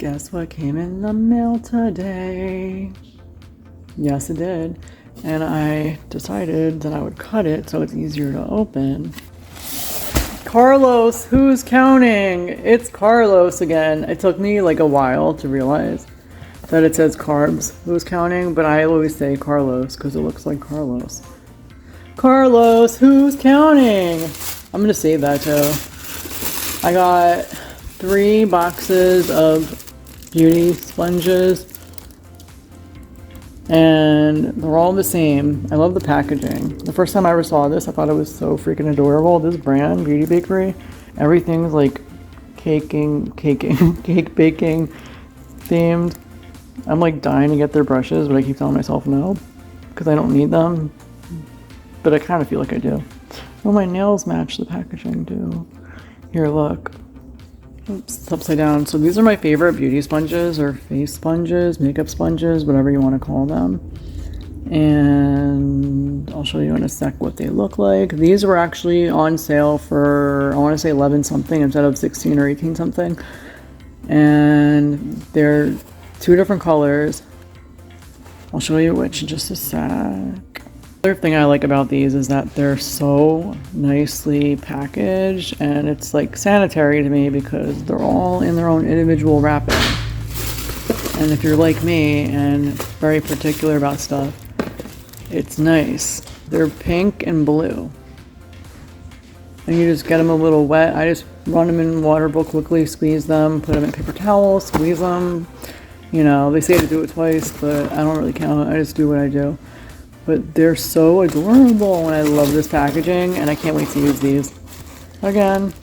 Guess what came in the mail today? Yes, it did. And I decided that I would cut it so it's easier to open. Carlos, who's counting? It's Carlos again. It took me like a while to realize that it says carbs, who's counting, but I always say Carlos because it looks like Carlos. Carlos, who's counting? I'm gonna save that too. I got 3 boxes of beauty sponges and they're all the same. I love the packaging. The first time I ever saw this, I thought it was so freaking adorable. This brand, Beauty Bakerie, everything's like cake baking themed. I'm like dying to get their brushes, but I keep telling myself no because I don't need them, but I kind of feel like I do. Oh, my nails match the packaging too. Here, look. Oops, it's upside down. So these are my favorite beauty sponges or face sponges, makeup sponges, whatever you want to call them. And I'll show you in a sec what they look like. These were actually on sale for, I want to say 11 something instead of 16 or 18 something. And they're 2 different colors. I'll show you which in just a sec. Other thing I like about these is that they're so nicely packaged and it's like sanitary to me because they're all in their own individual wrapping. And if you're like me and very particular about stuff, it's nice. They're pink and blue. And you just get them a little wet. I just run them in water real quickly, squeeze them, put them in paper towels, squeeze them. You know, they say to do it twice, but I don't really count. I just do what I do. But they're so adorable and I love this packaging and I can't wait to use these again.